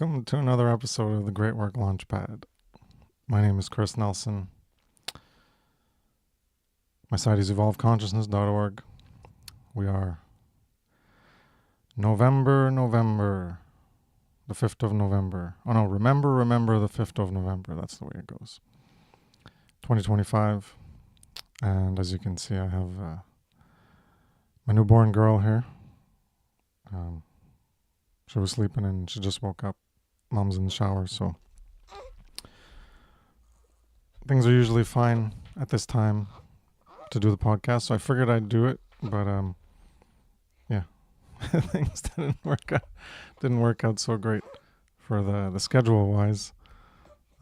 welcome to another episode of the Great Work Launchpad. My name is Chris Nelson. My site is evolveconsciousness.org. We are November, the 5th of November. Oh no, remember the 5th of November. That's the way it goes. 2025. And as you can see, I have my newborn girl here. She was sleeping and she just woke up. Mom's in the shower, so things are usually fine at this time to do the podcast. So I figured I'd do it, but yeah, things didn't work out so great for the schedule wise.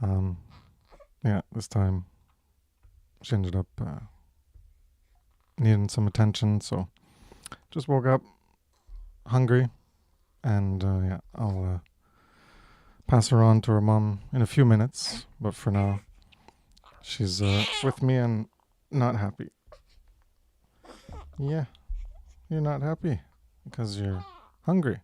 Yeah, this time she ended up needing some attention, so just woke up hungry. And yeah, I'll pass her on to her mom in a few minutes. But for now, she's with me and not happy. Yeah, you're not happy because you're hungry.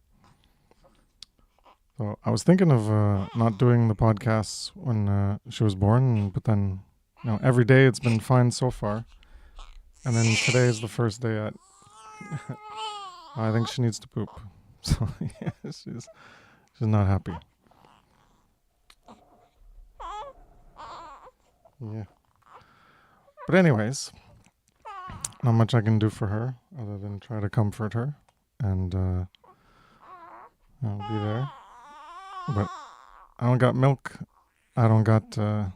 So I was thinking of not doing the podcasts when she was born, but then every day it's been fine so far. And then today is the first day I think she needs to poop. So yeah, she's not happy. Yeah. But anyways, not much I can do for her other than try to comfort her and I'll be there. But I don't got milk. I don't got the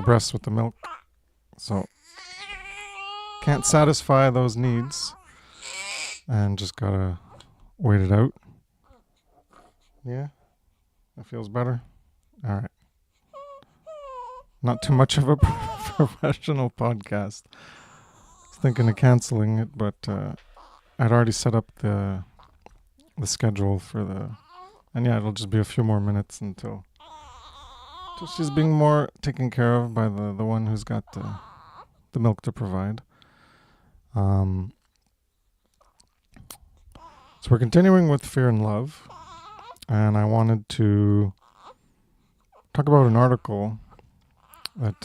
breasts with the milk. So can't satisfy those needs and just gotta wait it out. Yeah, that feels better. All right. Not too much of a professional podcast. I was thinking of canceling it, but I'd already set up the schedule for and yeah, it'll just be a few more minutes until she's being more taken care of by the one who's got the milk to provide. So we're continuing with Fear and Love, and I wanted to talk about an article that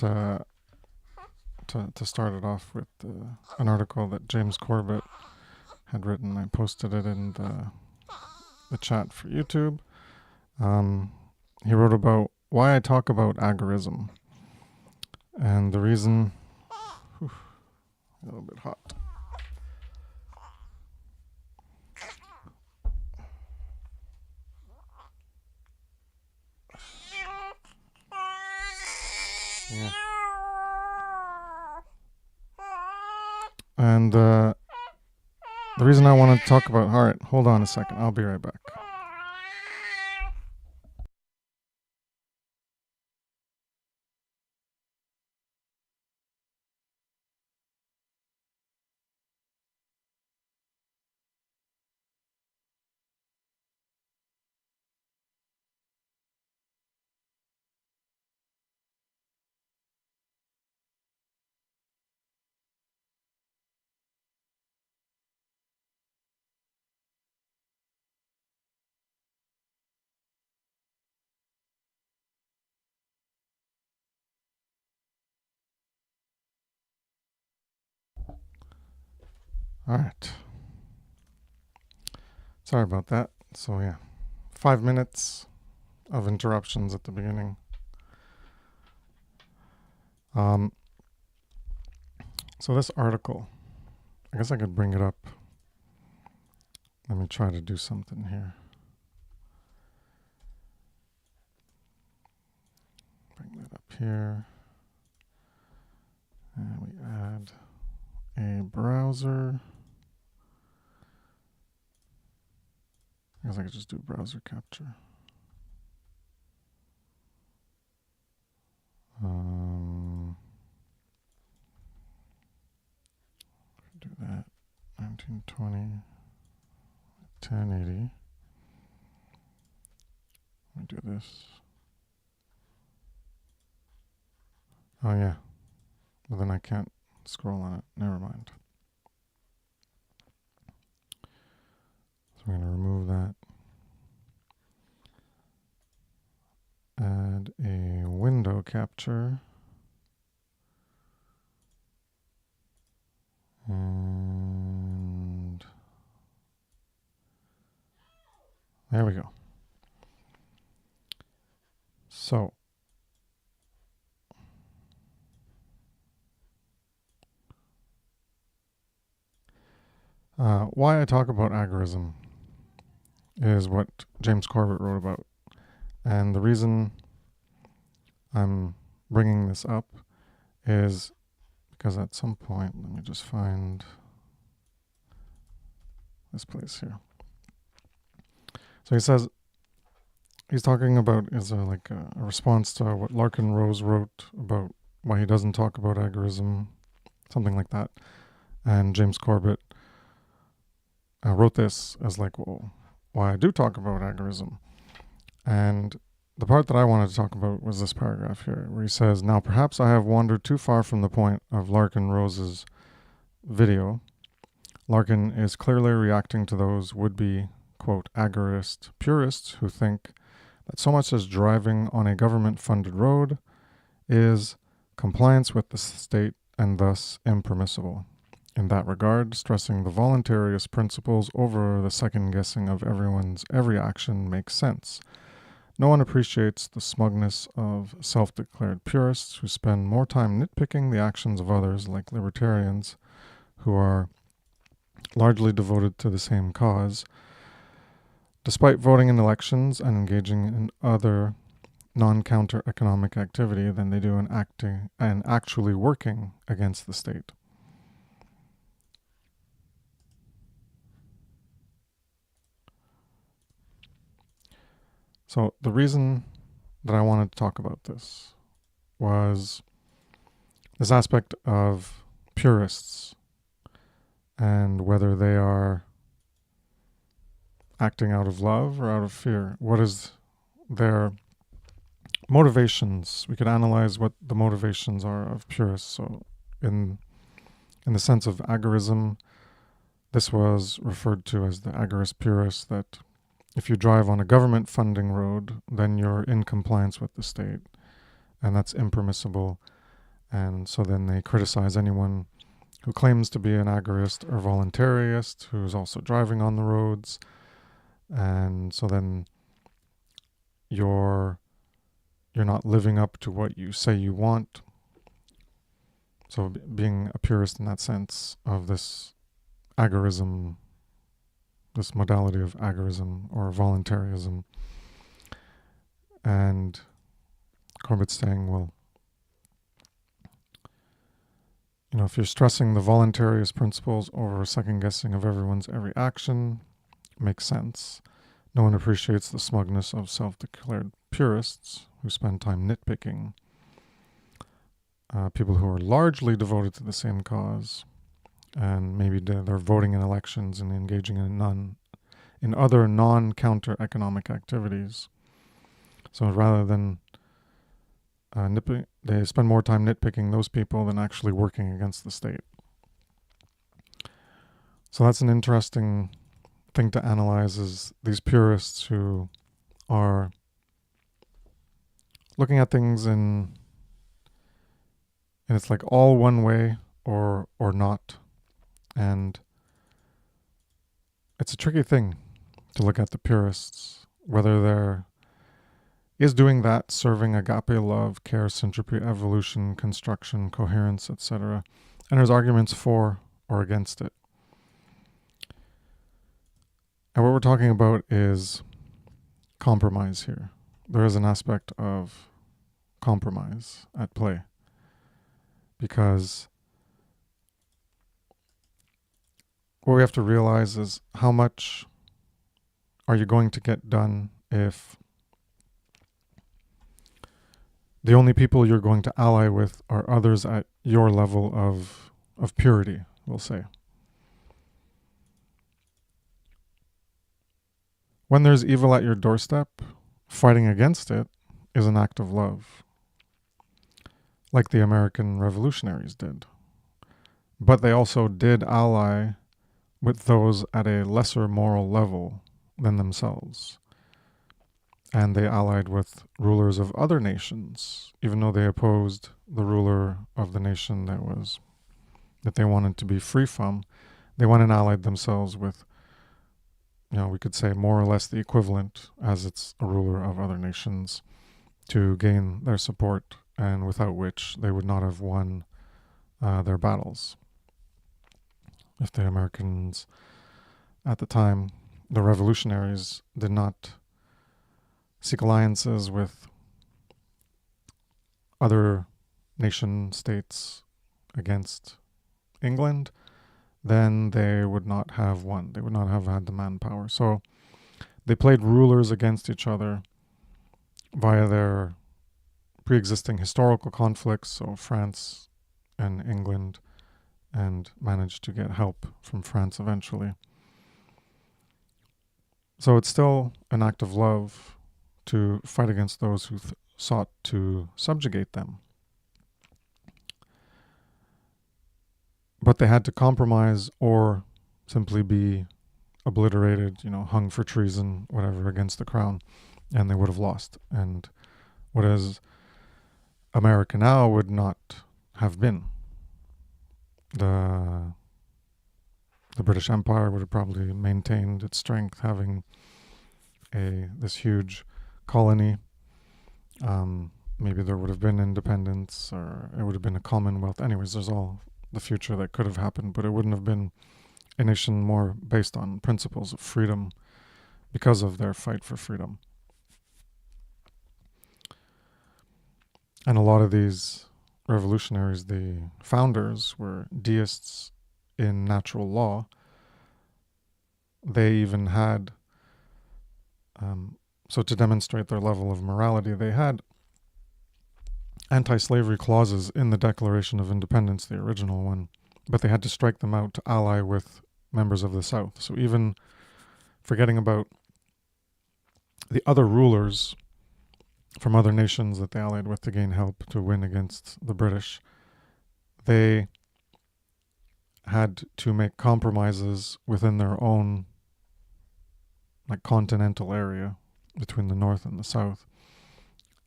to start it off with, an article that James Corbett had written. I posted it in the chat for YouTube. He wrote about why I talk about agorism, and the reason. A little bit hot. Yeah. And the reason I want to talk about... All right, hold on a second. I'll be right back. All right. Sorry about that. So yeah, 5 minutes of interruptions at the beginning. So this article, I guess I could bring it up. Let me try to do something here. Bring that up here. And we add a browser. I guess I could just do browser capture. Do that. 1920, 1080. Let me do this. Oh yeah. Well, then I can't scroll on it. Never mind. So we're going to remove that. add a window capture. And there we go. So why I talk about agorism is what James Corbett wrote about. And the reason I'm bringing this up is because at some point, let me just find this place here. So he says, he's talking about is a response to what Larkin Rose wrote about why he doesn't talk about agorism, something like that. And James Corbett wrote this as like, well, why I do talk about agorism. And the part that I wanted to talk about was this paragraph here, where he says, now perhaps I have wandered too far from the point of Larkin Rose's video. Larkin is clearly reacting to those would-be, quote, agorist purists who think that so much as driving on a government-funded road is compliance with the state and thus impermissible. In that regard, stressing the voluntarist principles over the second-guessing of everyone's every action makes sense. No one appreciates the smugness of self-declared purists who spend more time nitpicking the actions of others, like libertarians, who are largely devoted to the same cause, despite voting in elections and engaging in other non-counter economic activity than they do in acting and actually working against the state. So the reason that I wanted to talk about this was this aspect of purists and whether they are acting out of love or out of fear. What is their motivations? We could analyze what the motivations are of purists. So in the sense of agorism, this was referred to as the agorist purist, that if you drive on a government funding road, then you're in compliance with the state, and that's impermissible. And so then they criticize anyone who claims to be an agorist or voluntarist, who's also driving on the roads. And so then you're not living up to what you say you want. So being a purist in that sense of this agorism, this modality of agorism or voluntarism. And Corbett's saying, well, if you're stressing the voluntarist principles over second guessing of everyone's every action, makes sense. No one appreciates the smugness of self-declared purists who spend time nitpicking. People who are largely devoted to the same cause, and maybe they're voting in elections and engaging in other non-counter economic activities. So rather than they spend more time nitpicking those people than actually working against the state. So that's an interesting thing to analyze, is these purists who are looking at things and it's like all one way or not. And it's a tricky thing to look at the purists, whether they're doing that serving agape love, care, syntropy, evolution, construction, coherence, etc. And there's arguments for or against it. And what we're talking about is compromise here. There is an aspect of compromise at play, because what we have to realize is how much are you going to get done if the only people you're going to ally with are others at your level of purity, we'll say. When there's evil at your doorstep, fighting against it is an act of love, like the American revolutionaries did. But they also did ally with those at a lesser moral level than themselves. and they allied with rulers of other nations, even though they opposed the ruler of the nation that they wanted to be free from. They went and allied themselves with, we could say more or less the equivalent, as it's a ruler of other nations, to gain their support, and without which they would not have won their battles. If the Americans at the time, the revolutionaries, did not seek alliances with other nation states against England, then they would not have won. They would not have had the manpower. So they played rulers against each other via their pre-existing historical conflicts, so France and England, and managed to get help from France eventually. So it's still an act of love to fight against those who sought to subjugate them. But they had to compromise or simply be obliterated, hung for treason, whatever, against the crown, and they would have lost. And what is America now would not have been. The British Empire would have probably maintained its strength, having this huge colony. Maybe there would have been independence, or it would have been a commonwealth. Anyways, there's all the future that could have happened, but it wouldn't have been a nation more based on principles of freedom because of their fight for freedom. And a lot of these revolutionaries, the founders, were deists in natural law. They even had, so to demonstrate their level of morality, they had anti-slavery clauses in the Declaration of Independence, the original one, but they had to strike them out to ally with members of the South. So even forgetting about the other rulers from other nations that they allied with to gain help to win against the British, they had to make compromises within their own continental area between the North and the South,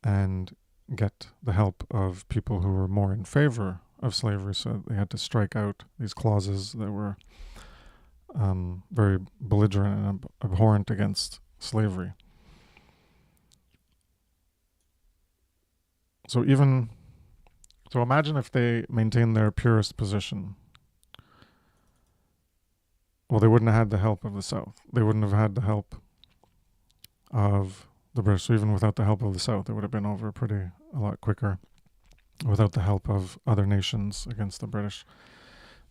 and get the help of people who were more in favor of slavery. So they had to strike out these clauses that were very belligerent and abhorrent against slavery. So imagine if they maintained their purist position. Well, they wouldn't have had the help of the South. They wouldn't have had the help of the British. So even without the help of the South, it would have been over a lot quicker. Without the help of other nations against the British,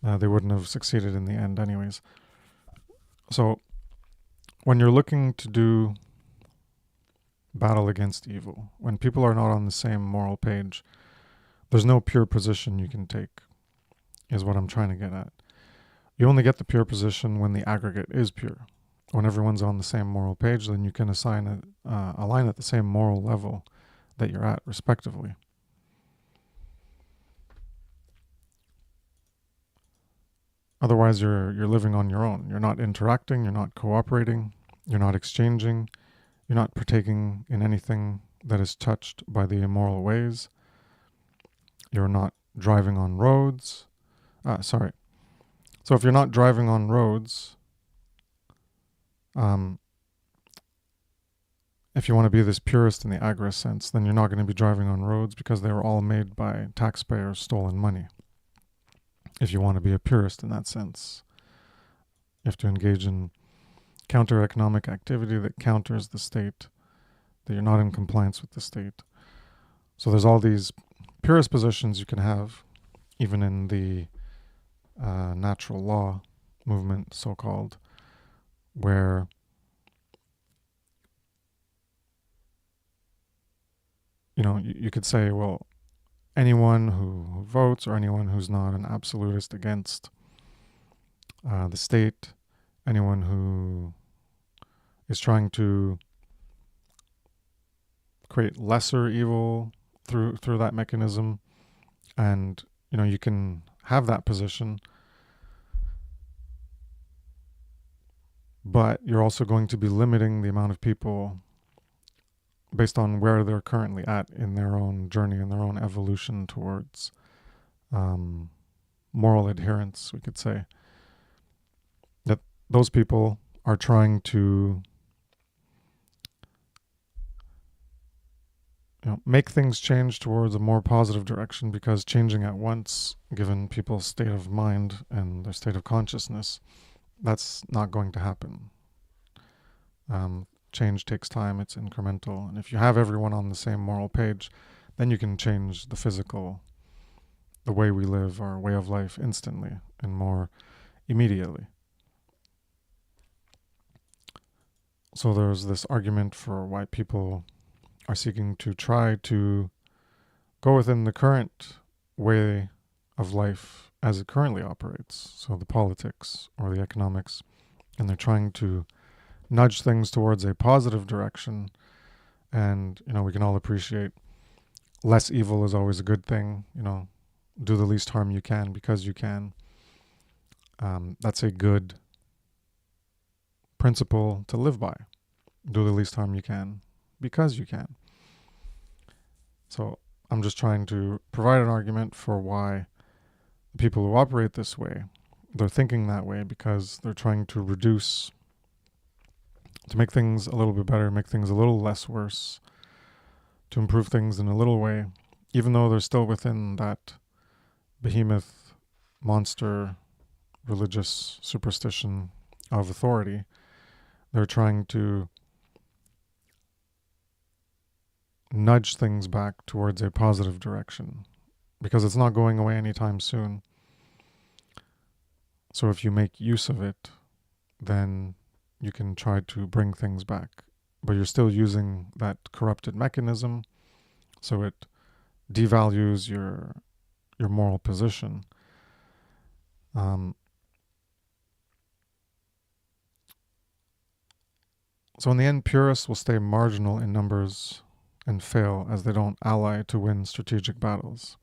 they wouldn't have succeeded in the end anyways. So when you're looking to do battle against evil, when people are not on the same moral page, there's no pure position you can take, is what I'm trying to get at. You only get the pure position when the aggregate is pure. When everyone's on the same moral page, then you can align at the same moral level that you're at, respectively. Otherwise, you're living on your own. You're not interacting, you're not cooperating, you're not exchanging, you're not partaking in anything that is touched by the immoral ways. You're not driving on roads. So if you're not driving on roads, if you want to be this purist in the agorist sense, then you're not going to be driving on roads because they were all made by taxpayers' stolen money. If you want to be a purist in that sense, you have to engage in counter-economic activity that counters the state, that you're not in compliance with the state. So there's all these purist positions you can have, even in the natural law movement, so-called, where you could say, well, anyone who votes or anyone who's not an absolutist against the state, anyone who is trying to create lesser evil through that mechanism, and you can have that position, but you're also going to be limiting the amount of people based on where they're currently at in their own journey, in their own evolution towards moral adherence, we could say. That those people are trying to make things change towards a more positive direction, because changing at once, given people's state of mind and their state of consciousness, that's not going to happen. Change takes time, it's incremental, and if you have everyone on the same moral page, then you can change the physical, the way we live, our way of life instantly and more immediately. So there's this argument for why people are seeking to try to go within the current way of life as it currently operates, so the politics or the economics, and they're trying to nudge things towards a positive direction. And, we can all appreciate less evil is always a good thing. Do the least harm you can because you can. That's a good principle to live by. Do the least harm you can because you can. So I'm just trying to provide an argument for why the people who operate this way, they're thinking that way because they're trying to reduce, to make things a little bit better, make things a little less worse, to improve things in a little way, even though they're still within that behemoth, monster, religious superstition of authority. They're trying to nudge things back towards a positive direction, because it's not going away anytime soon. So if you make use of it, then you can try to bring things back. But you're still using that corrupted mechanism, so it devalues your moral position. So in the end, purists will stay marginal in numbers and fail as they don't ally to win strategic battles.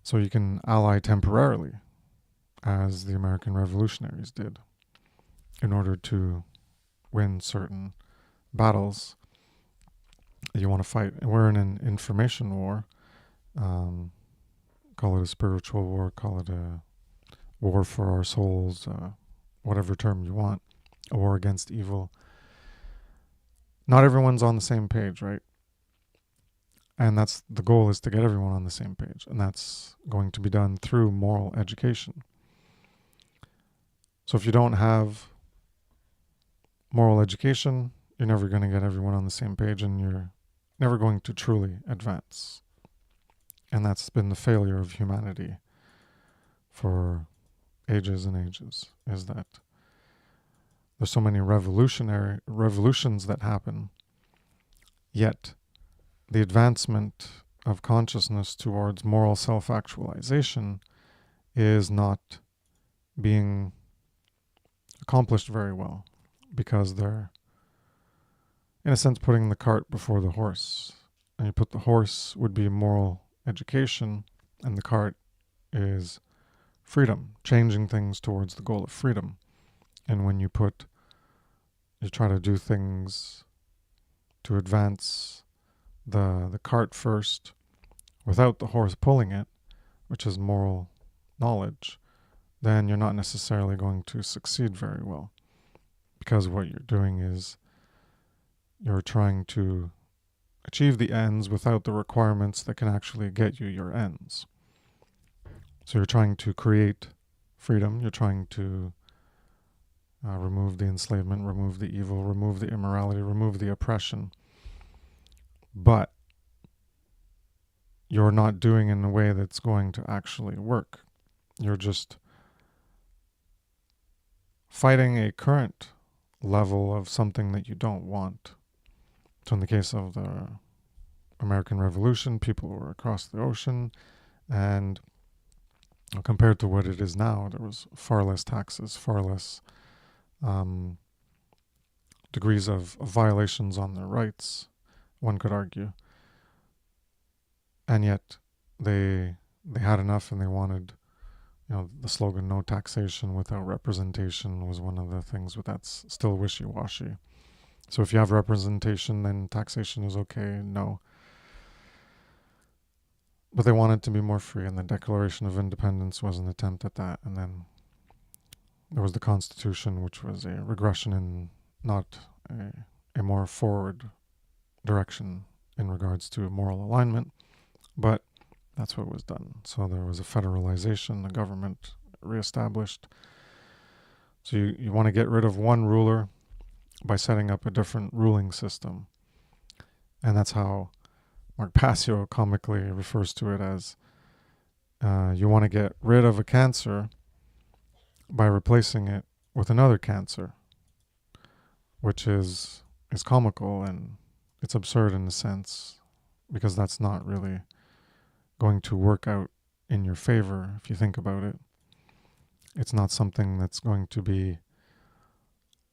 So you can ally temporarily, as the American revolutionaries did, in order to win certain battles that you want to fight. And we're in an information war. Call it a spiritual war, call it a war for our souls, whatever term you want, a war against evil. Not everyone's on the same page, right? And that's the goal, is to get everyone on the same page. And that's going to be done through moral education. So if you don't have moral education, you're never going to get everyone on the same page, and you're never going to truly advance. And that's been the failure of humanity for ages and ages, is that there's so many revolutions that happen, yet the advancement of consciousness towards moral self-actualization is not being accomplished very well, because they're, in a sense, putting the cart before the horse. And you put the horse would be moral education, and the cart is freedom, changing things towards the goal of freedom. And when you try to do things to advance the cart first, without the horse pulling it, which is moral knowledge, then you're not necessarily going to succeed very well. Because what you're doing is you're trying to achieve the ends without the requirements that can actually get you your ends. So you're trying to create freedom, you're trying to remove the enslavement, remove the evil, remove the immorality, remove the oppression. But you're not doing it in a way that's going to actually work. You're just fighting a current level of something that you don't want. So in the case of the American Revolution, people were across the ocean, and compared to what it is now, there was far less taxes, far less degrees of violations on their rights, one could argue. And yet they had enough, and they wanted, the slogan, no taxation without representation, was one of the things, but that's still wishy-washy. So if you have representation, then taxation is okay. No. But they wanted to be more free, and the Declaration of Independence was an attempt at that. And then there was the Constitution, which was a regression in not a more forward direction in regards to moral alignment. But that's what was done. So there was a federalization, the government reestablished. So you want to get rid of one ruler by setting up a different ruling system. And that's how Mark Passio comically refers to it as you want to get rid of a cancer by replacing it with another cancer, which is comical, and it's absurd in a sense, because that's not really going to work out in your favor if you think about it. It's not something that's going to be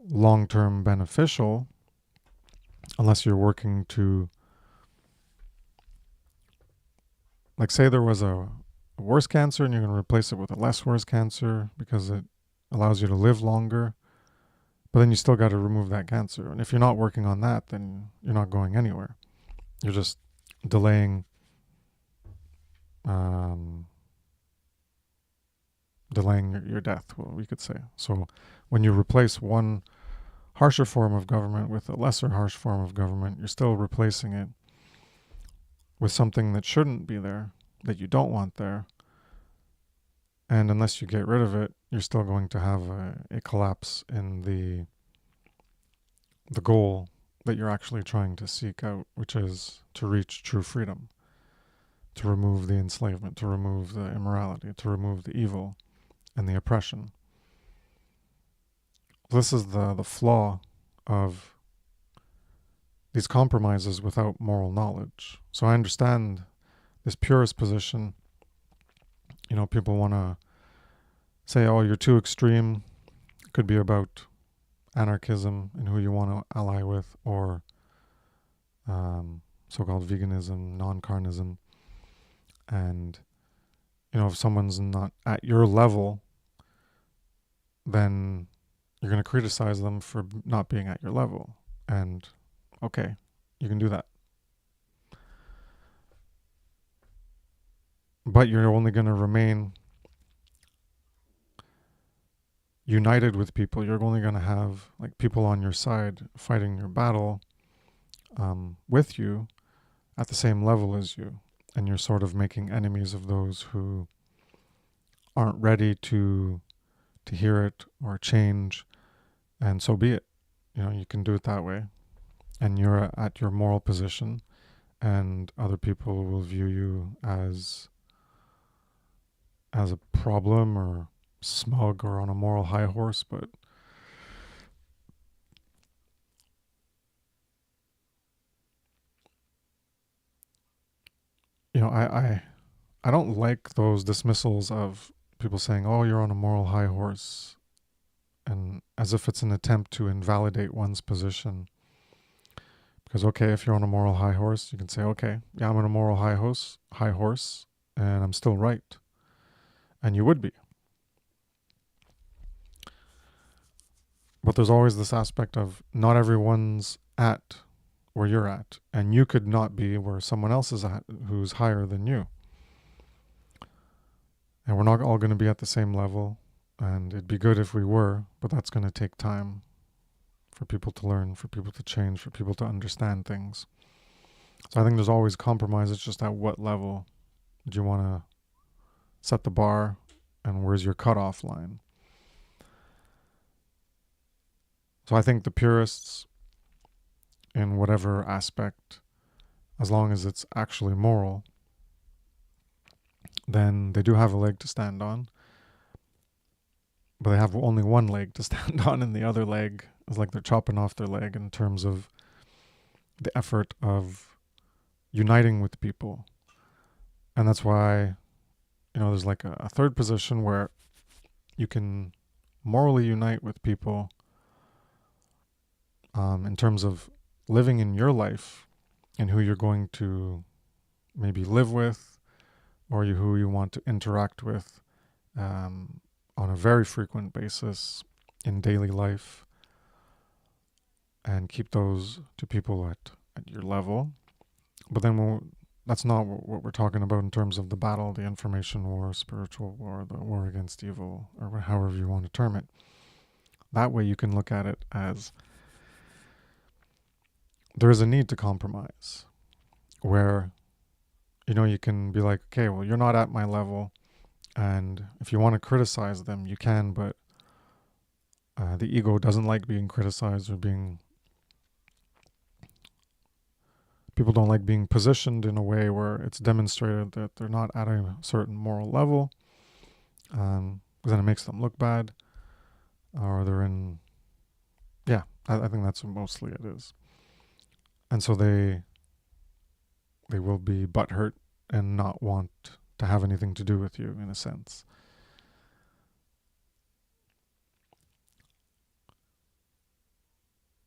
long-term beneficial unless you're working to, like, say there was a worse cancer and you're going to replace it with a less worse cancer because it allows you to live longer, but then you still got to remove that cancer. And if you're not working on that, then you're not going anywhere. You're just delaying your death, well, we could say. So when you replace one harsher form of government with a lesser harsh form of government, you're still replacing it with something that shouldn't be there, that you don't want there. And unless you get rid of it, you're still going to have a collapse in the goal that you're actually trying to seek out, which is to reach true freedom, to remove the enslavement, to remove the immorality, to remove the evil and the oppression. This is the flaw of these compromises without moral knowledge. So I understand this purist position. You know, people want to say, oh, you're too extreme. It could be about anarchism and who you want to ally with, or so-called veganism, non-carnism. And, you know, if someone's not at your level, then you're going to criticize them for not being at your level. And, okay, you can do that. But you're only going to remain united with people. You're only going to have, like, people on your side fighting your battle with you at the same level as you. And you're sort of making enemies of those who aren't ready to hear it or change. And so be it. You know, you can do it that way. And you're at your moral position, and other people will view you as a problem or smug or on a moral high horse. But you know, I don't like those dismissals of people saying, oh, you're on a moral high horse, and as if it's an attempt to invalidate one's position. Because, okay, if you're on a moral high horse, you can say, okay, yeah, I'm on a moral high horse, and I'm still right. And you would be. But there's always this aspect of not everyone's at where you're at, and you could not be where someone else is at who's higher than you. And we're not all going to be at the same level, and it'd be good if we were, but that's going to take time for people to learn, for people to change, for people to understand things. So I think there's always compromise. It's just at what level do you want to set the bar, and where's your cutoff line? So I think the purists, in whatever aspect, as long as it's actually moral, then they do have a leg to stand on. But they have only one leg to stand on, and the other leg is like they're chopping off their leg in terms of the effort of uniting with people. And that's why, you know, there's like a third position where you can morally unite with people in terms of living in your life and who you're going to maybe live with, or who you want to interact with on a very frequent basis in daily life. and keep those to people at your level. But then that's not what we're talking about in terms of the battle, the information war, spiritual war, the war against evil, or however you want to term it. That way you can look at it as there is a need to compromise, where, you can be like, okay, well, you're not at my level, and if you want to criticize them, you can, but the ego doesn't like being criticized or people don't like being positioned in a way where it's demonstrated that they're not at a certain moral level, because then it makes them look bad, or they're in, I think that's what mostly it is. And so they will be butthurt and not want to have anything to do with you, in a sense.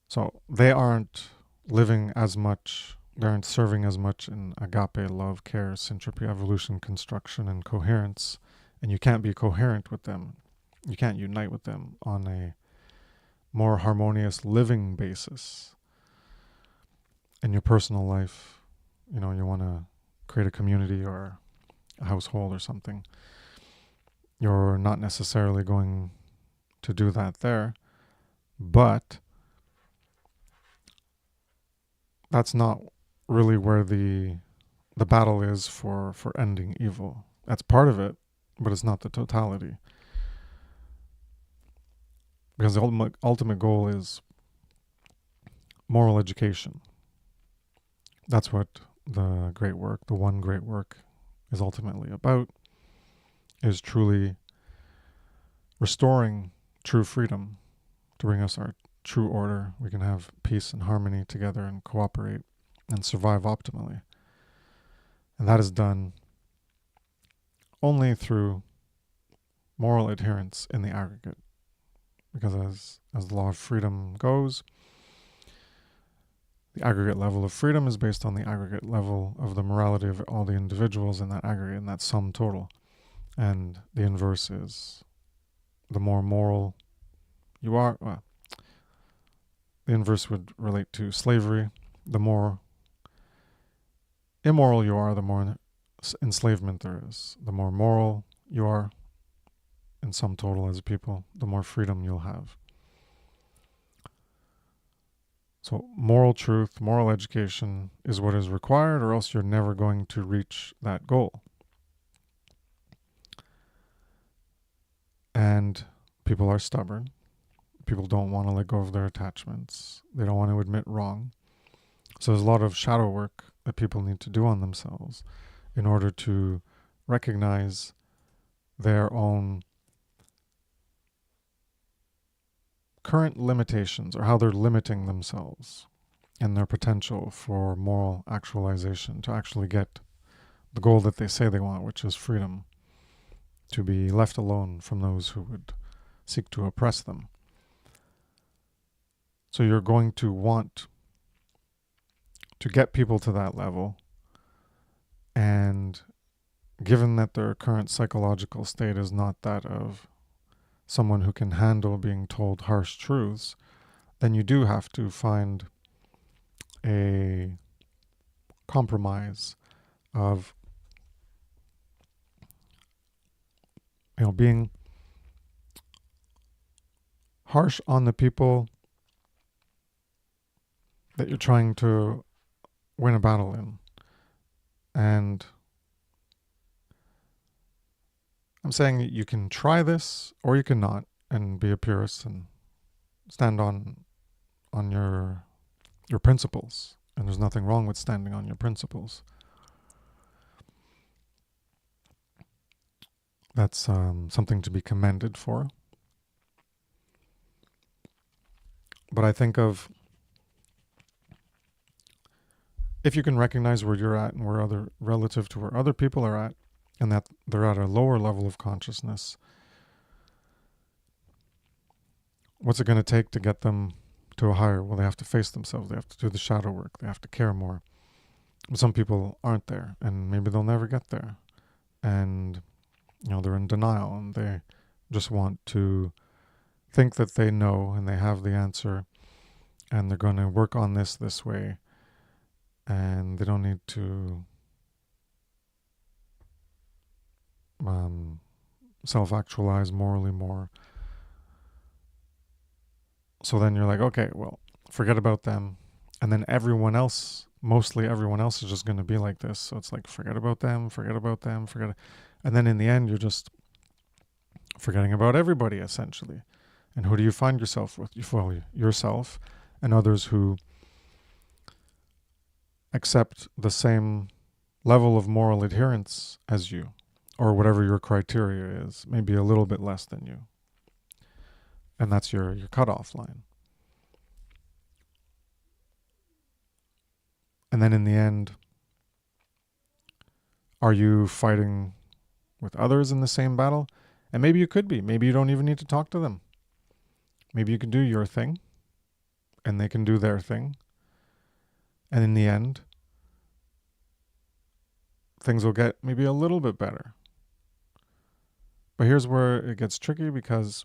So they aren't living as much, they aren't serving as much in agape, love, care, syntropy, evolution, construction, and coherence. And you can't be coherent with them. You can't unite with them on a more harmonious living basis in your personal life. You want to create a community or a household or something. You're not necessarily going to do that there, but that's not really where the battle is for ending evil. That's part of it, but it's not the totality. Because the ultimate goal is moral education. That's what the great work, the one great work, is ultimately about, is truly restoring true freedom to bring us our true order. We can have peace and harmony together and cooperate and survive optimally. And that is done only through moral adherence in the aggregate. Because as the law of freedom goes, the aggregate level of freedom is based on the aggregate level of the morality of all the individuals in that aggregate, in that sum total. And the inverse is, the more moral you are, the inverse would relate to slavery. The more immoral you are, the more enslavement there is. The more moral you are, in sum total as people, the more freedom you'll have. So moral truth, moral education is what is required, or else you're never going to reach that goal. And people are stubborn. People don't want to let go of their attachments. They don't want to admit wrong. So there's a lot of shadow work that people need to do on themselves in order to recognize their own current limitations, or how they're limiting themselves and their potential for moral actualization, to actually get the goal that they say they want, which is freedom, to be left alone from those who would seek to oppress them. So you're going to want to get people to that level, and given that their current psychological state is not that of someone who can handle being told harsh truths, then you do have to find a compromise of, being harsh on the people that you're trying to win a battle in. And I'm saying you can try this, or you can not, and be a purist and stand on your principles. And there's nothing wrong with standing on your principles. That's something to be commended for. But I think of, if you can recognize where you're at and where relative to where other people are at, and that they're at a lower level of consciousness, what's it going to take to get them to a higher? Well, they have to face themselves. They have to do the shadow work. They have to care more. But some people aren't there, and maybe they'll never get there. And, they're in denial, and they just want to think that they know and they have the answer, and they're going to work on this way, and they don't need to self-actualize morally more. So then you're like, okay, well, forget about them. And then mostly everyone else is just going to be like this. So it's like, forget about them. And then in the end, you're just forgetting about everybody, essentially. And who do you find yourself with? Well, yourself and others who accept the same level of moral adherence as you, or whatever your criteria is, maybe a little bit less than you. And that's your cutoff line. And then in the end, are you fighting with others in the same battle? And maybe you could be. Maybe you don't even need to talk to them. Maybe you can do your thing, and they can do their thing. And in the end, things will get maybe a little bit better. But here's where it gets tricky, because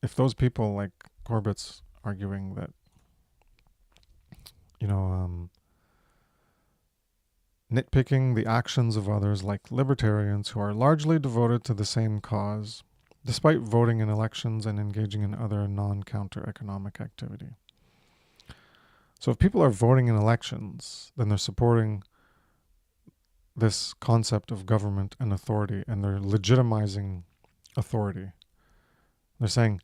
if those people, like Corbett's arguing that, nitpicking the actions of others, like libertarians who are largely devoted to the same cause, despite voting in elections and engaging in other non-counter economic activity. So if people are voting in elections, then they're supporting this concept of government and authority, and they're legitimizing authority. They're saying,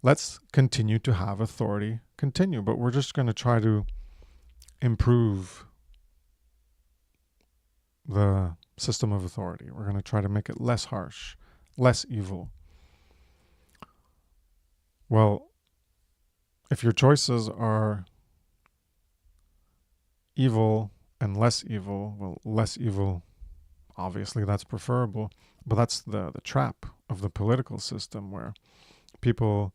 let's continue to have authority continue, but we're just going to try to improve the system of authority. We're going to try to make it less harsh, less evil. Well, if your choices are evil and less evil, well, less evil, obviously that's preferable, but that's the trap of the political system, where people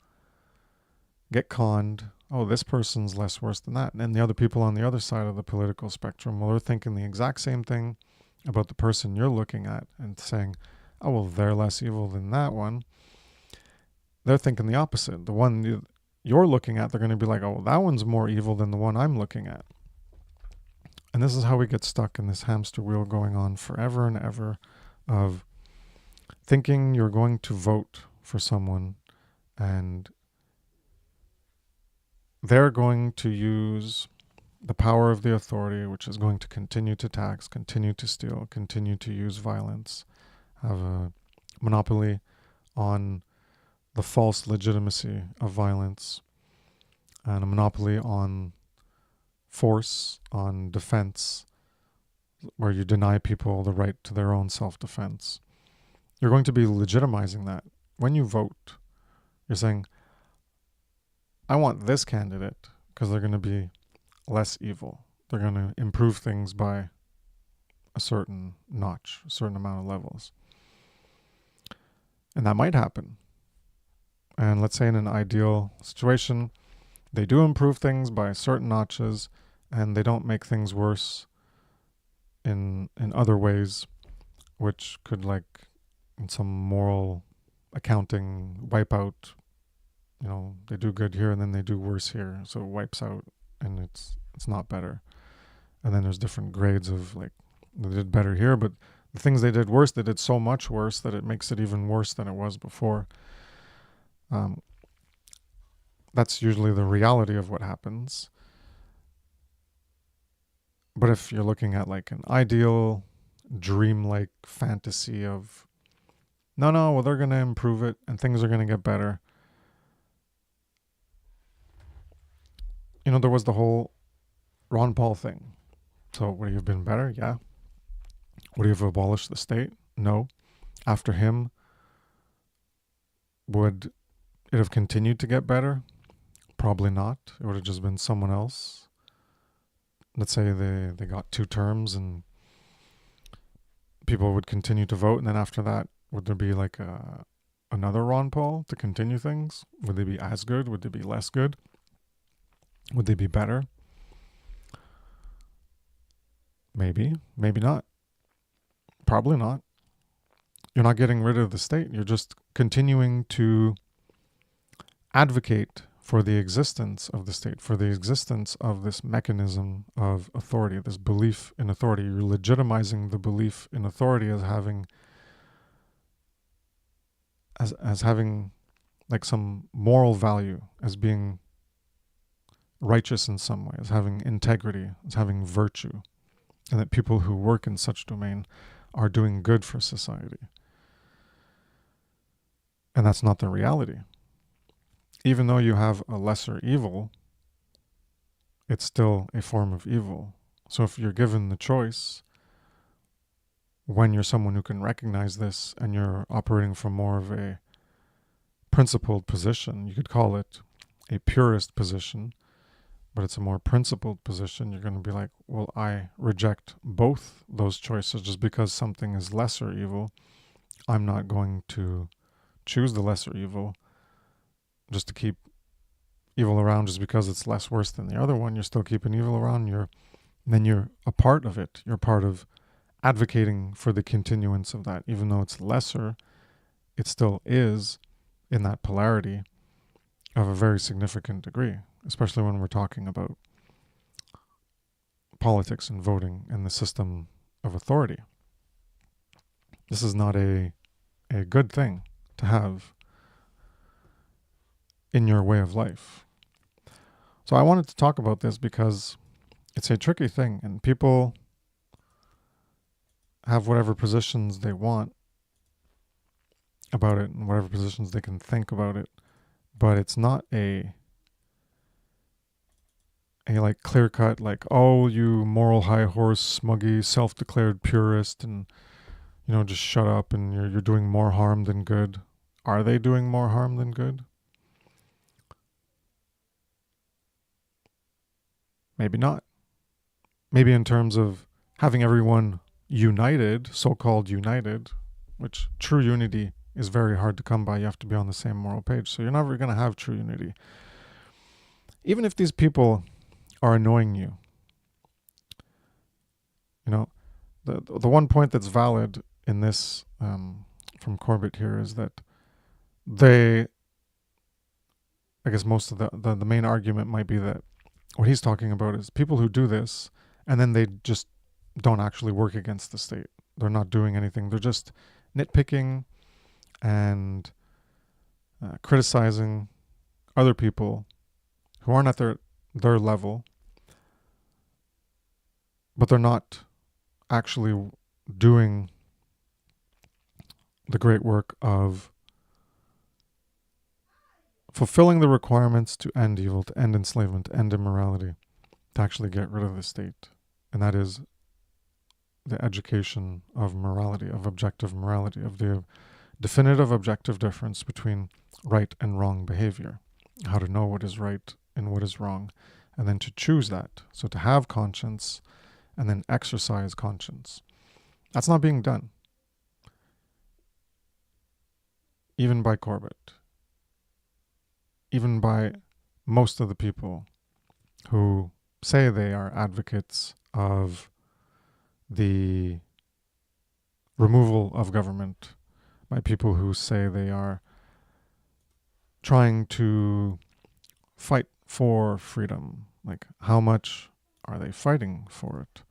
get conned. Oh, this person's less worse than that. And the other people on the other side of the political spectrum, well, they're thinking the exact same thing about the person you're looking at and saying, oh, well, they're less evil than that one. They're thinking the opposite. The one you're looking at, they're going to be like, oh, well, that one's more evil than the one I'm looking at. And this is how we get stuck in this hamster wheel going on forever and ever, of thinking you're going to vote for someone and they're going to use the power of the authority, which is going to continue to tax, continue to steal, continue to use violence, have a monopoly on the false legitimacy of violence, and a monopoly on force, on defense, where you deny people the right to their own self-defense. You're going to be legitimizing that. When you vote, you're saying, I want this candidate because they're going to be less evil. They're going to improve things by a certain notch, a certain amount of levels. And that might happen. And let's say in an ideal situation, they do improve things by certain notches and they don't make things worse in other ways, which could, like, in some moral accounting, wipe out, they do good here and then they do worse here. So it wipes out and it's not better. And then there's different grades of, like, they did better here, but the things they did worse, they did so much worse that it makes it even worse than it was before. That's usually the reality of what happens. But if you're looking at like an ideal, dreamlike fantasy of, well, they're going to improve it and things are going to get better. There was the whole Ron Paul thing. So would he have been better? Yeah. Would he have abolished the state? No. After him, would it have continued to get better? Probably not. It would have just been someone else. Let's say they got 2 terms and people would continue to vote, and then after that, would there be like another Ron Paul to continue things? Would they be as good? Would they be less good? Would they be better? Maybe, maybe not. Probably not. You're not getting rid of the state. You're just continuing to advocate for the existence of the state, for the existence of this mechanism of authority, this belief in authority. You're legitimizing the belief in authority as having like some moral value, as being righteous in some way, as having integrity, as having virtue, and that people who work in such domain are doing good for society. And that's not the reality. Even though you have a lesser evil, it's still a form of evil. So if you're given the choice, when you're someone who can recognize this and you're operating from more of a principled position, you could call it a purist position, but it's a more principled position, you're going to be like, well, I reject both those choices. Just because something is lesser evil, I'm not going to choose the lesser evil just to keep evil around just because it's less worse than the other one. You're still keeping evil around. Then you're a part of it. You're part of advocating for the continuance of that. Even though it's lesser, it still is in that polarity of a very significant degree, especially when we're talking about politics and voting and the system of authority. This is not a good thing to have in your way of life. So I wanted to talk about this because it's a tricky thing, and people have whatever positions they want about it and whatever positions they can think about it, but it's not a like clear-cut, like, oh, you moral high horse, smuggy, self-declared purist, and just shut up and you're doing more harm than good. Are they doing more harm than good? Maybe not. Maybe in terms of having everyone united, so-called united, which true unity is very hard to come by. You have to be on the same moral page. So you're never going to have true unity. Even if these people are annoying you, the one point that's valid in this from Corbett here is that I guess most of the main argument might be that what he's talking about is people who do this and then they just don't actually work against the state. They're not doing anything. They're just nitpicking and criticizing other people who aren't at their level, but they're not actually doing the great work of fulfilling the requirements to end evil, to end enslavement, to end immorality, to actually get rid of the state. And that is the education of morality, of objective morality, of the definitive objective difference between right and wrong behavior, how to know what is right and what is wrong, and then to choose that. So to have conscience and then exercise conscience. That's not being done, even by Corbett, even by most of the people who say they are advocates of the removal of government, by people who say they are trying to fight for freedom. Like, how much are they fighting for it?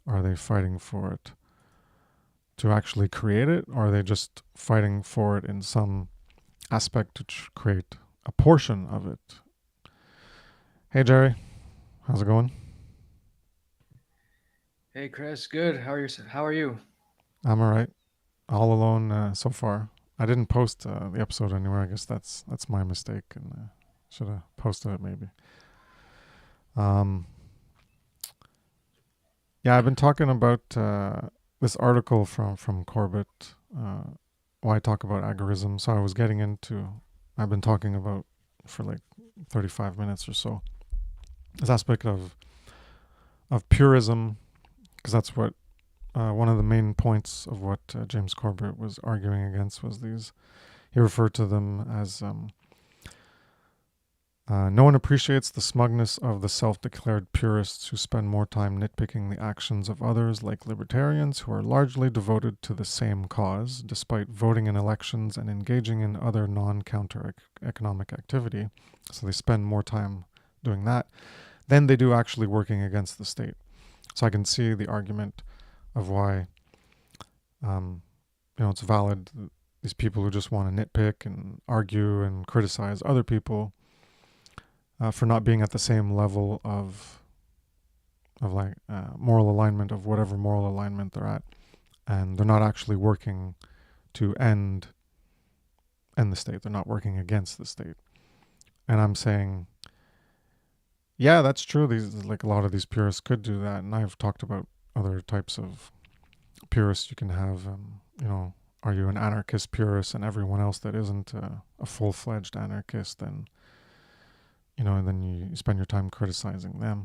Are they fighting for it to actually create it, or are they just fighting for it in some aspect to create a portion of it? Hey, Jerry. How's it going? Hey Chris, good. How are you? I'm all right. All alone so far. I didn't post the episode anywhere. I guess that's my mistake, and should have posted it maybe. Yeah, I've been talking about this article from Corbett. Why I talk about agorism. So I've been talking about for like 35 minutes or so, this aspect of purism, because that's what one of the main points of what James Corbett was arguing against was these. He referred to them as No one appreciates the smugness of the self-declared purists who spend more time nitpicking the actions of others, like libertarians, who are largely devoted to the same cause, despite voting in elections and engaging in other non-counter economic activity. So they spend more time doing that than they do actually working against the state. So I can see the argument of why, it's valid. These people who just want to nitpick and argue and criticize other people for not being at the same level of moral alignment, of whatever moral alignment they're at, and they're not actually working to end the state. They're not working against the state. And I'm saying, yeah, that's true. These, like, a lot of these purists could do that, and I've talked about other types of purists. You can have, are you an anarchist purist, and everyone else that isn't a full-fledged anarchist, then and then you spend your time criticizing them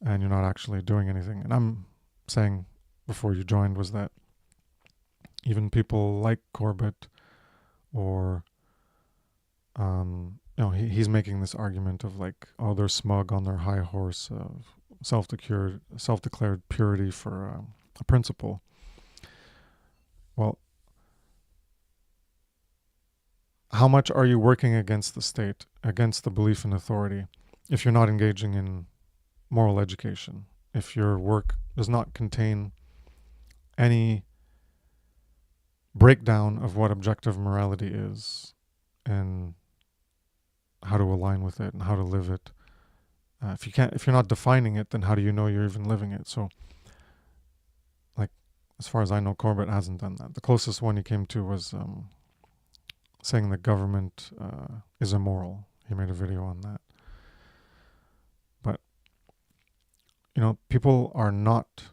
and you're not actually doing anything. And I'm saying before you joined was that even people like Corbett or, he's making this argument of like, oh, they're smug on their high horse of self-declared purity for a principle. Well, how much are you working against the state, against the belief in authority, if you're not engaging in moral education, if your work does not contain any breakdown of what objective morality is and how to align with it and how to live it? If you're not defining it, then how do you know you're even living it? So, like, as far as I know, Corbett hasn't done that. The closest one he came to was saying the government is immoral. He made a video on that. But, people are not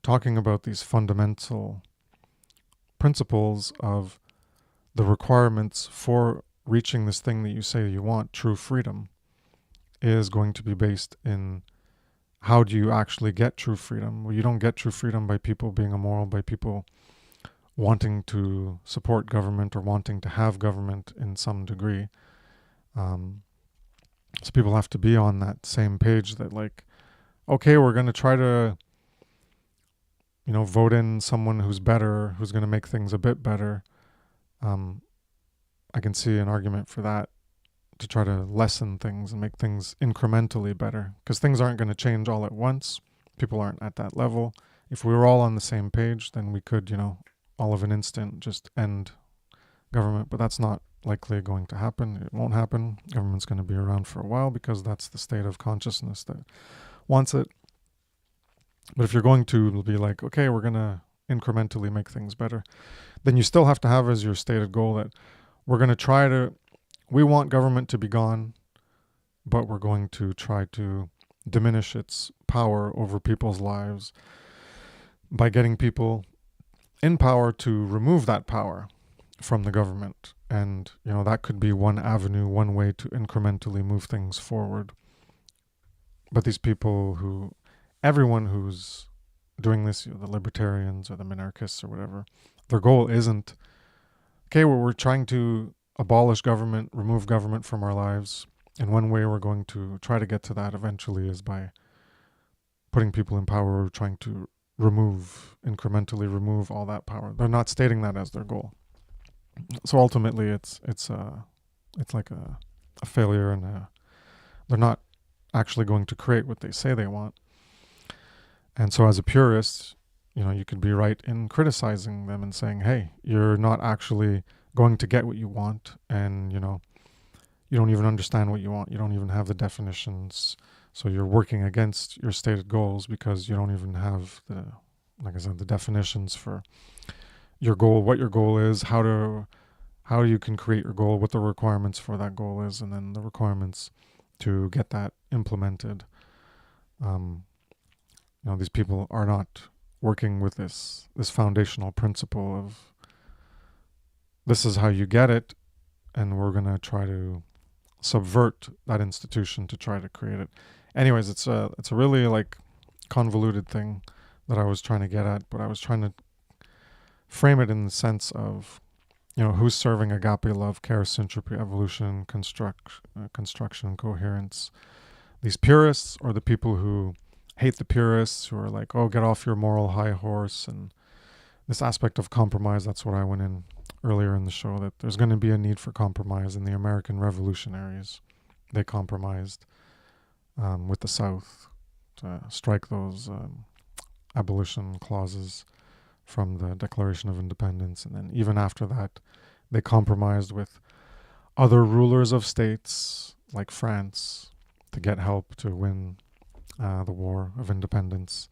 talking about these fundamental principles of the requirements for reaching this thing that you say you want, true freedom, is going to be based in how do you actually get true freedom? Well, you don't get true freedom by people being immoral, by people wanting to support government or wanting to have government in some degree. So people have to be on that same page that, like, okay, we're going to try to, vote in someone who's better, who's going to make things a bit better. I can see an argument for that, to try to lessen things and make things incrementally better, because things aren't going to change all at once. People aren't at that level. If we were all on the same page, then we could, all of an instant just end government, but that's not likely going to happen. It won't happen. Government's going to be around for a while because that's the state of consciousness that wants it. But if you're going to be like, okay, we're going to incrementally make things better, then you still have to have as your stated goal that we want government to be gone, but we're going to try to diminish its power over people's lives by getting people in power to remove that power from the government. And, that could be one avenue, one way to incrementally move things forward. But these people everyone who's doing this, the libertarians or the minarchists or whatever, their goal isn't, okay, we're trying to abolish government, remove government from our lives. And one way we're going to try to get to that eventually is by putting people in power, or trying to incrementally remove all that power. They're not stating that as their goal. So ultimately it's like a failure, and they're not actually going to create what they say they want. And so as a purist, you could be right in criticizing them and saying, hey, you're not actually going to get what you want, and you don't even understand what you want. You don't even have the definitions. So you're working against your stated goals because you don't even have the definitions for your goal, what your goal is, how you can create your goal, what the requirements for that goal is, and then the requirements to get that implemented. These people are not working with this foundational principle of this is how you get it, and we're going to try to subvert that institution to try to create it. Anyways, it's a really like convoluted thing that I was trying to get at, but I was trying to frame it in the sense of who's serving agape love, care, syntropy, evolution, construction, coherence? These purists, or the people who hate the purists, who are like, oh, get off your moral high horse, and this aspect of compromise. That's what I went in earlier in the show, that there's going to be a need for compromise. In the American revolutionaries, they compromised with the South to strike those abolition clauses from the Declaration of Independence. And then even after that, they compromised with other rulers of states like France to get help to win the War of Independence.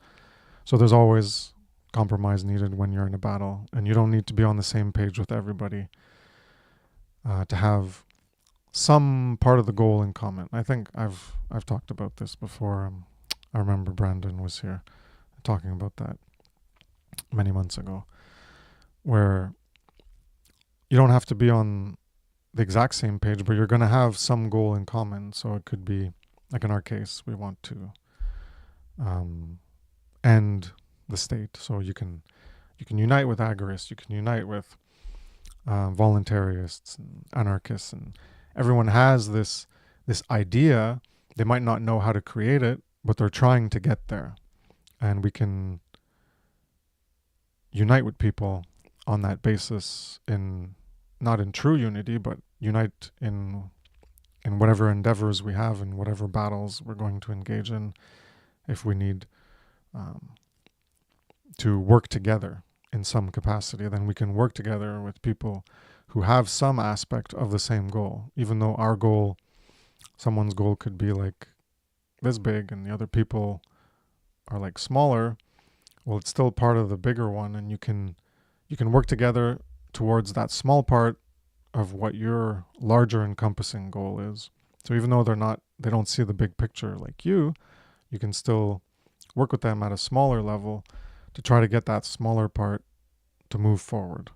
So there's always compromise needed when you're in a battle, and you don't need to be on the same page with everybody to have some part of the goal in common. I think I've talked about this before. I remember Brandon was here talking about that many months ago, where you don't have to be on the exact same page, but you're going to have some goal in common. So it could be, like in our case, we want to end the state. So you can unite with agorists, you can unite with voluntarists and anarchists, and everyone has this idea. They might not know how to create it, but they're trying to get there, and we can unite with people on that basis, in not in true unity, but unite in whatever endeavors we have, in whatever battles we're going to engage in. If we need to work together in some capacity, then we can work together with people who have some aspect of the same goal, even though our goal, someone's goal could be like this big and the other people are like smaller. Well, it's still part of the bigger one, and you can work together towards that small part of what your larger encompassing goal is. So even though they don't see the big picture like you can still work with them at a smaller level to try to get that smaller part to move forward.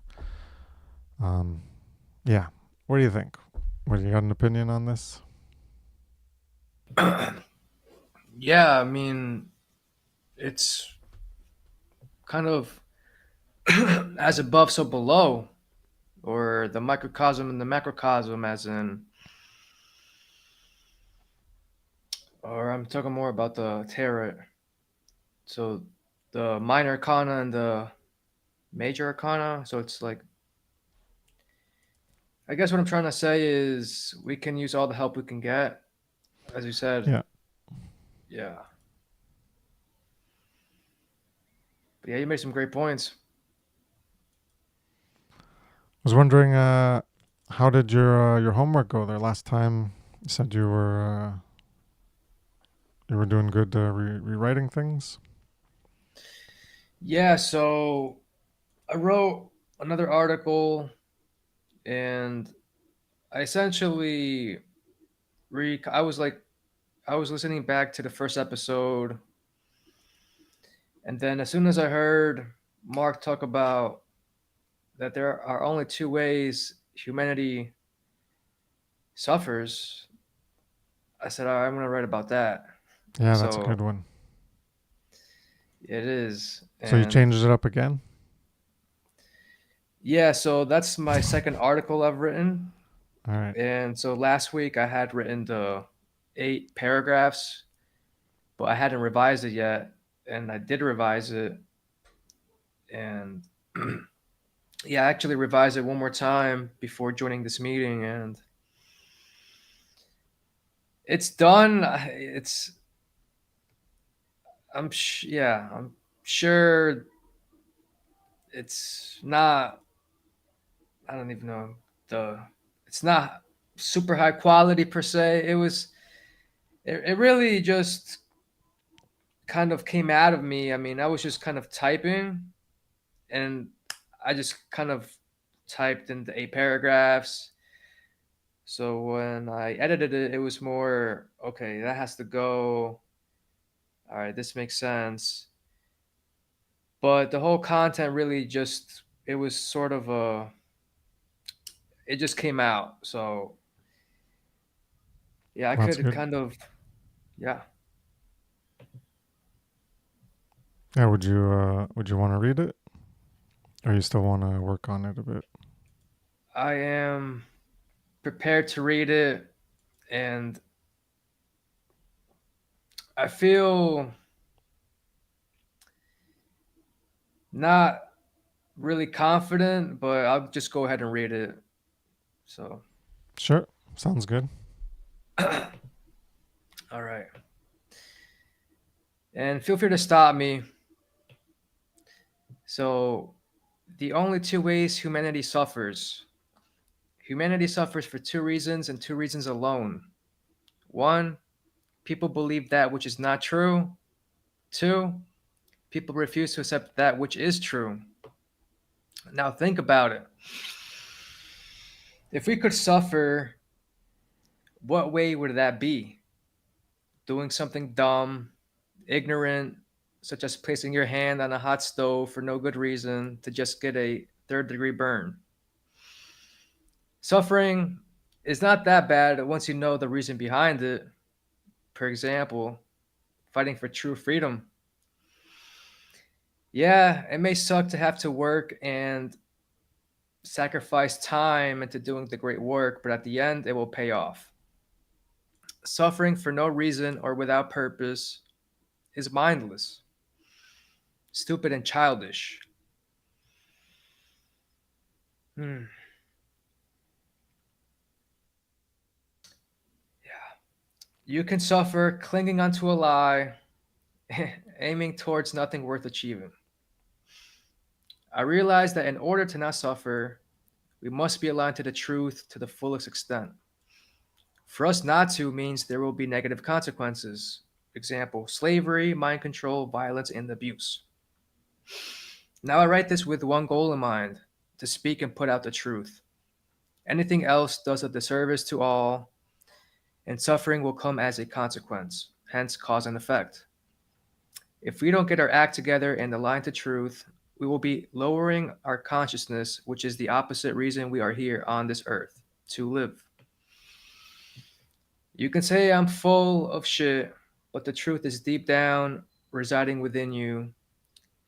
Yeah. What do you think? What, do you got an opinion on this? Yeah, I mean, it's kind of as above, so below, or the microcosm and the macrocosm, as in, or I'm talking more about the tarot. So the minor arcana and the major arcana. So it's like, I guess what I'm trying to say is we can use all the help we can get, as you said. Yeah. Yeah. But yeah, you made some great points. I was wondering, how did your homework go there last time? You said you were doing good rewriting things. Yeah, so I wrote another article, and I essentially I was listening back to the first episode, and then as soon as I heard Mark talk about that there are only two ways humanity suffers, I said, all right, I'm going to write about that. Yeah, that's a So good one. it is. So you And changed it up again? yeah, so that's my second article I've written. All right. And so last week I had written the 8 paragraphs, but I hadn't revised it yet. And I did revise it. And yeah, I actually revised it one more time before joining this meeting. And it's done. I'm sure it's not, I don't even know it's not super high quality per se. It really just kind of came out of me. I mean, I was just kind of typing, and I just kind of typed in the 8 paragraphs. So when I edited it, it was more, okay, that has to go. All right, this makes sense. But the whole content really just, it was sort of it just came out. So yeah, I Well, that's could good. kind of, yeah. Yeah. Would you want to read it, or you still want to work on it a bit? I am prepared to read it, and I feel not really confident, but I'll just go ahead and read it. So, Sure. Sounds good. all right. And feel free to stop me. So, the only two ways humanity suffers for two reasons and two reasons alone. One, people believe that which is not true. Two, people refuse to accept that which is true. Now, think about it. If we could suffer, what way would that be? Doing something dumb, ignorant, such as placing your hand on a hot stove for no good reason to just get a third-degree burn. Suffering is not that bad once you know the reason behind it. For example, fighting for true freedom. Yeah, it may suck to have to work and sacrifice time into doing the great work, but at the end, it will pay off. Suffering for no reason or without purpose is mindless, stupid, and childish. Hmm. You can suffer clinging onto a lie, aiming towards nothing worth achieving. I realize that in order to not suffer, we must be aligned to the truth to the fullest extent. For us not to means there will be negative consequences. Example, slavery, mind control, violence, and abuse. Now I write this with one goal in mind to speak and put out the truth. Anything else does a disservice to all, and suffering will come as a consequence, hence cause and effect. If we don't get our act together and align to truth, we will be lowering our consciousness, which is the opposite reason we are here on this earth to live. You can say I'm full of shit, but the truth is deep down, residing within you.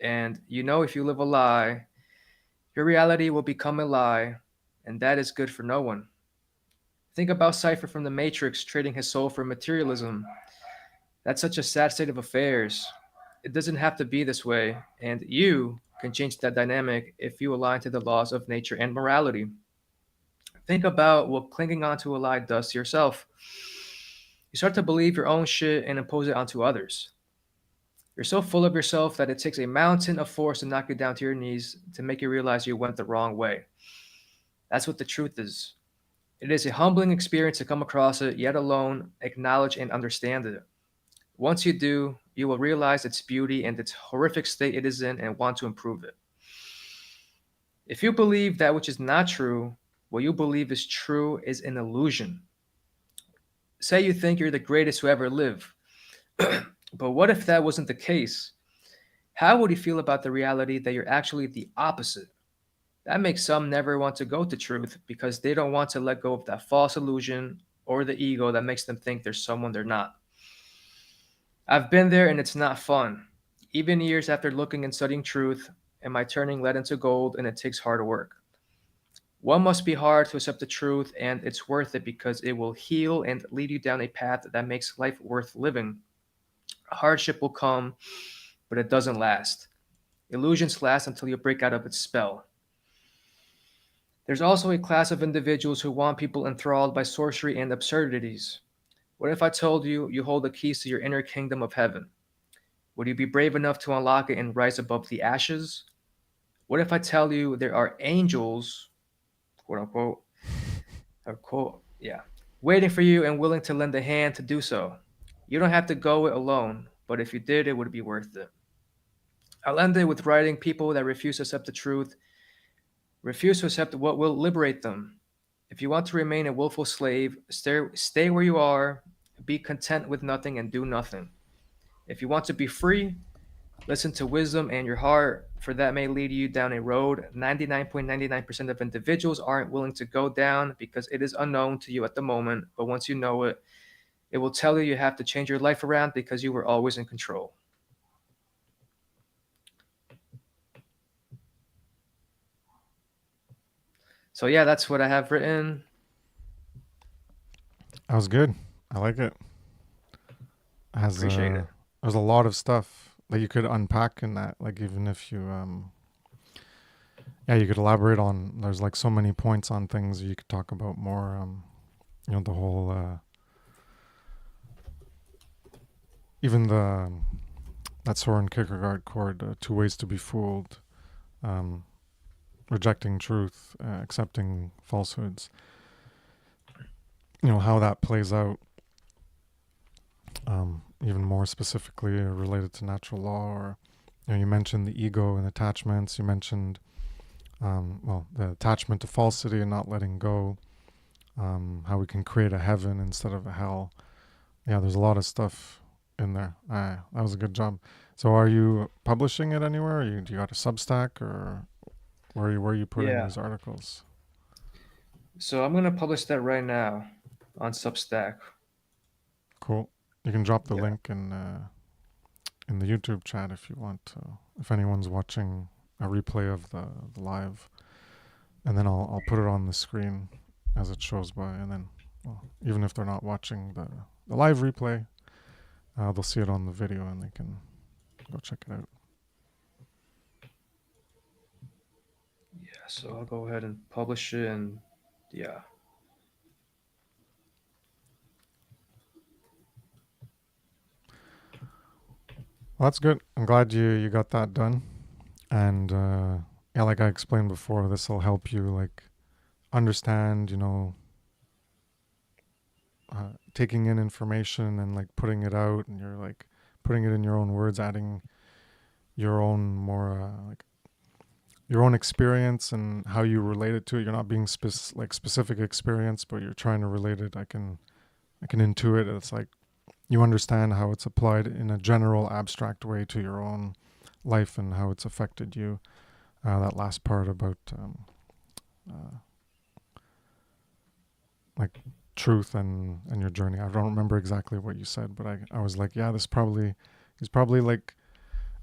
And you know, if you live a lie, your reality will become a lie, and that is good for no one. Think about Cypher from the Matrix trading his soul for materialism. That's such a sad state of affairs. It doesn't have to be this way, and you can change that dynamic if you align to the laws of nature and morality. Think about what clinging onto a lie does to yourself. You start to believe your own shit and impose it onto others. You're so full of yourself that it takes a mountain of force to knock you down to your knees to make you realize you went the wrong way. That's what the truth is. It is a humbling experience to come across it, yet alone acknowledge and understand it. Once you do, you will realize its beauty and its horrific state it is in and want to improve it. If you believe that which is not true, what you believe is true is an illusion. Say you think you're the greatest who ever lived, but what if that wasn't the case? How would you feel about the reality that you're actually the opposite? That makes some never want to go to truth because they don't want to let go of that false illusion or the ego that makes them think they're someone they're not. I've been there and it's not fun. Even years after looking and studying truth, am I turning lead into gold and it takes hard work. One must be hard to accept the truth and it's worth it because it will heal and lead you down a path that makes life worth living. Hardship will come, but it doesn't last. Illusions last until you break out of its spell. There's also a class of individuals who want people enthralled by sorcery and absurdities. What if I told you you hold the keys to your inner kingdom of heaven? Would you be brave enough to unlock it and rise above the ashes? What if I tell you there are angels, quote unquote, or quote, yeah, waiting for you and willing to lend a hand to do so? You don't have to go it alone, but if you did, it would be worth it. I'll end it with writing people that refuse to accept the truth, refuse to accept what will liberate them. If you want to remain a willful slave, stay where you are, be content with nothing and do nothing. If you want to be free, listen to wisdom and your heart, for that may lead you down a road 99.99% of individuals aren't willing to go down because it is unknown to you at the moment, but once you know it, it will tell you you have to change your life around because you were always in control. So yeah, that's what I have written. That was good. I like it. Has Appreciate it. there's a lot of stuff that you could unpack in that. Like even if you yeah, you could elaborate on. There's like so many points on things you could talk about more. The whole even the that Soren Kierkegaard chord, two ways to be fooled, um, rejecting truth, accepting falsehoods. How that plays out. Even more specifically related to natural law, or you mentioned the ego and attachments. You mentioned the attachment to falsity and not letting go. How we can create a heaven instead of a hell. Yeah, there's a lot of stuff in there. That was a good job. So, are you publishing it anywhere? Do you got a Substack, or where are you putting Yeah. these articles? So I'm gonna publish that right now on Substack. Cool. You can drop the Yeah. link in the YouTube chat if you want. If anyone's watching a replay of the live, and then I'll put it on the screen as it shows by, and then even if they're not watching the live replay, they'll see it on the video and they can go check it out. Yeah. So I'll go ahead and publish it, and yeah. Well, that's good. I'm glad you got that done. And yeah, like I explained before, this will help you like understand, taking in information and like putting it out, and you're like putting it in your own words, adding your own more like your own experience and how you relate it to it. You're not being specific experience, but you're trying to relate it. I can intuit. It's like you understand how it's applied in a general abstract way to your own life and how it's affected you. That last part about uh, like truth and your journey. I don't remember exactly what you said, but I was like, yeah, he's probably like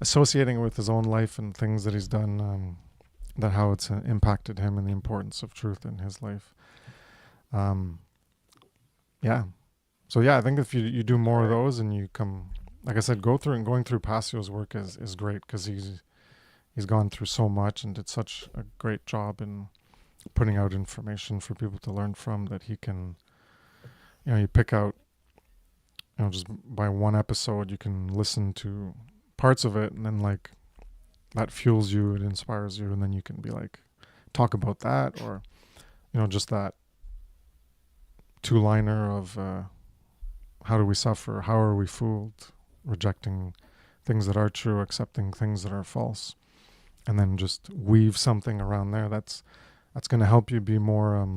associating it with his own life and things that he's done, that how it's impacted him and the importance of truth in his life. Um, yeah. So yeah, I think if you do more of Right. those and you come, like I said, going through Passio's work is great because he's gone through so much and did such a great job in putting out information for people to learn from, that he can, you pick out, just by one episode, you can listen to parts of it, and then like that fuels you, it inspires you, and then you can be like, talk about that, or, just that two liner of, how do we suffer? How are we fooled? Rejecting things that are true, accepting things that are false, and then just weave something around there. That's going to help you be a more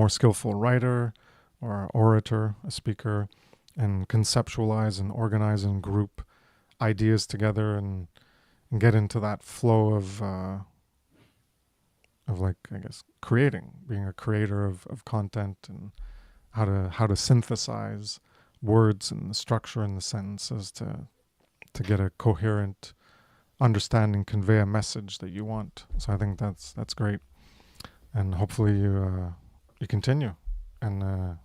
skillful writer or orator, a speaker, and conceptualize and organize and group ideas together, and get into that flow of like, I guess, being a creator of content, and how to synthesize words and the structure in the sentences to get a coherent understanding, convey a message that you want. So I think that's great, and hopefully you continue, and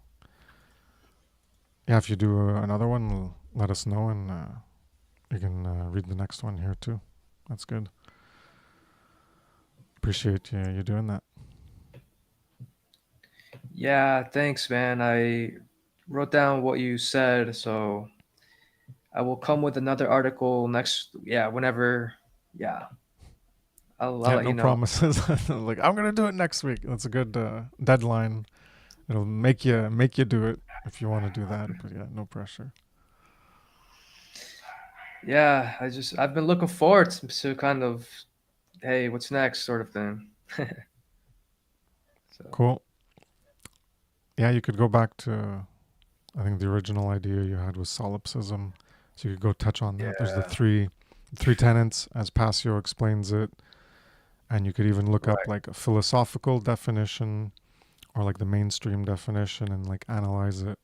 yeah, if you do another one, let us know, and you can read the next one here too. That's good. Appreciate you doing that. Yeah. Thanks, man. I wrote down what you said, so I will come with another article next. Yeah. Whenever. Yeah. I'll Yeah, let no you know. promises. Like, I'm gonna do it next week. That's a good deadline. It'll make you do it if you want to do that. But yeah, no pressure. Yeah. I've been looking forward to kind of, hey, what's next sort of thing. So Cool. Yeah, you could go back to, I think the original idea you had was solipsism, so you could go touch on that. There's the yeah. three tenets as Passio explains it, and you could even look up Right. like a philosophical definition or like the mainstream definition and like analyze it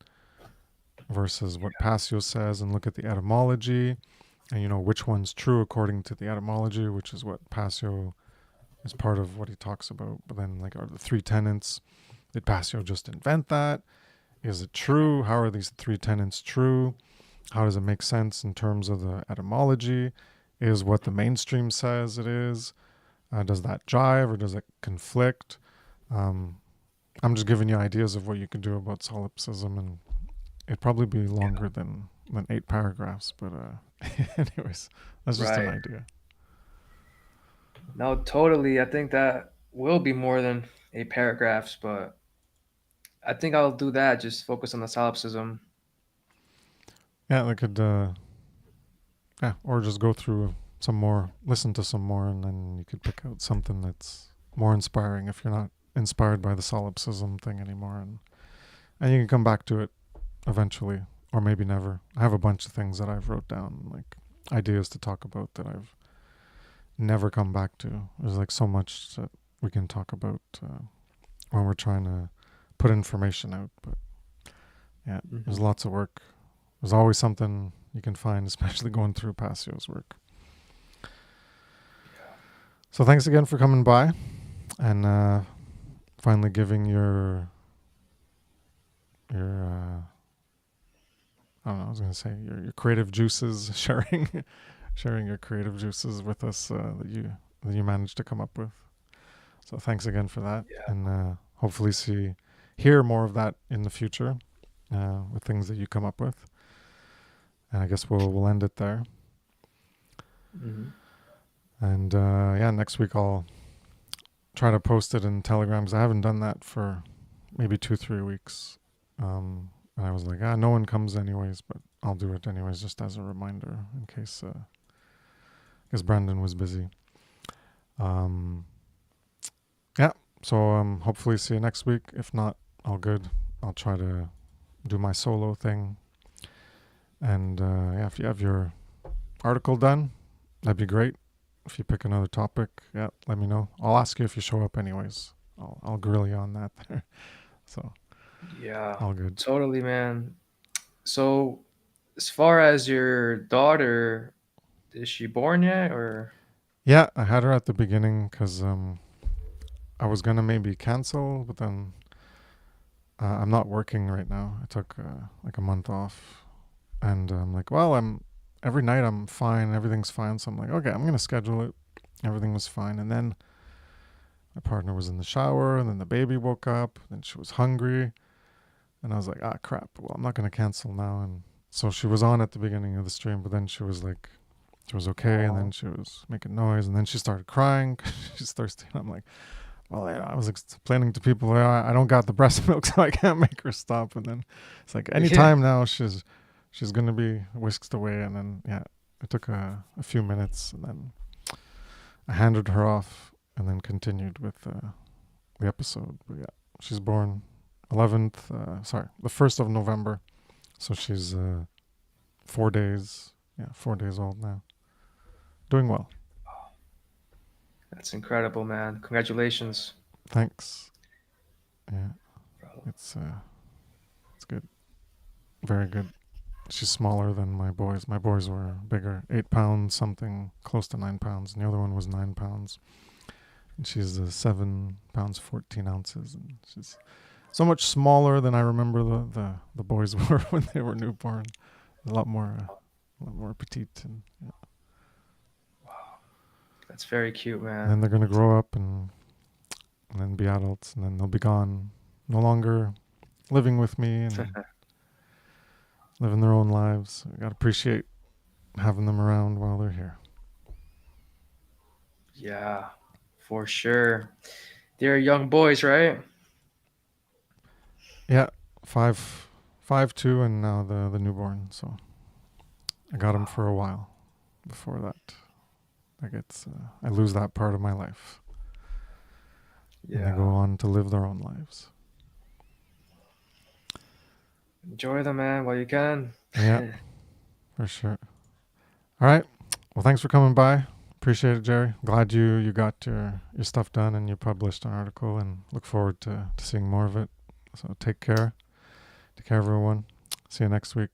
versus what Passio says, and look at the etymology, and which one's true according to the etymology, which is what Passio is part of what he talks about. But then, like, are the three tenets, did Passio just invent that? Is it true? How are these three tenets true? How does it make sense in terms of the etymology? Is what the mainstream says it is? Does that jive or does it conflict? I'm just giving you ideas of what you could do about solipsism, and it'd probably be longer than 8 paragraphs. But anyways, that's just an Right. idea. No, totally. I think that will be more than 8 paragraphs, but I think I'll do that. Just focus on the solipsism. Yeah, I could, yeah, or just go through some more, listen to some more, and then you could pick out something that's more inspiring if you're not inspired by the solipsism thing anymore, and you can come back to it eventually, or maybe never. I have a bunch of things that I've wrote down, like ideas to talk about that I've never come back to. There's like so much that we can talk about when we're trying to put information out, but yeah, there's lots of work. There's always something you can find, especially going through Passio's work. So thanks again for coming by and finally giving your I don't know, I was gonna say your creative juices, sharing your creative juices with us that you managed to come up with. So thanks again for that, Yeah. and hopefully hear more of that in the future with things that you come up with. And I guess we'll end it there. Mm-hmm. And yeah, next week I'll try to post it in Telegram because I haven't done that for maybe 2-3 weeks. And I was like, no one comes anyways, but I'll do it anyways just as a reminder in case Brandon was busy. Yeah, so hopefully see you next week. If not, all good. I'll try to do my solo thing. And yeah, if you have your article done, that'd be great. If you pick another topic, yeah, let me know. I'll ask you if you show up anyways. I'll grill you on that there. So Yeah, all good. totally, man. So, as far as your daughter, is she born yet, or? Yeah, I had her at the beginning because I was gonna maybe cancel, but then I'm not working right now. I took like a month off, and I'm like, well, every night I'm fine, everything's fine. So I'm like, okay, I'm gonna schedule it. Everything was fine, and then my partner was in the shower, and then the baby woke up, and she was hungry, and I was like, crap. Well, I'm not gonna cancel now, and so she was on at the beginning of the stream, but then she was like, she was okay, and then she was making noise, and then she started crying. She's thirsty, and I'm like, well, yeah, I was explaining to people, I don't got the breast milk, so I can't make her stop. And then it's like anytime now she's gonna be whisked away. And then yeah, it took a few minutes, and then I handed her off, and then continued with the episode. But yeah, she's born the 1st of November, so she's 4 days, 4 days old now. Doing well. That's incredible, man. Congratulations. Thanks. Yeah, it's good, very good. She's smaller than my boys. My boys were bigger, 8 pounds something, close to 9 pounds, and the other one was 9 pounds. And she's 7 pounds 14 ounces, and she's so much smaller than I remember the boys were when they were newborn. A lot more petite, and yeah. That's very cute, man. And then they're gonna grow up and then be adults, and then they'll be gone, no longer living with me and living their own lives. I gotta appreciate having them around while they're here. Yeah, for sure. They're young boys, right? Yeah, 2, and now the newborn. So I got them for a while. Before that, I lose that part of my life. Yeah. And they go on to live their own lives. Enjoy them, man, while you can. Yeah, for sure. All right. Well, thanks for coming by. Appreciate it, Jerry. Glad you got your stuff done and you published an article, and look forward to seeing more of it. So take care. Take care, everyone. See you next week.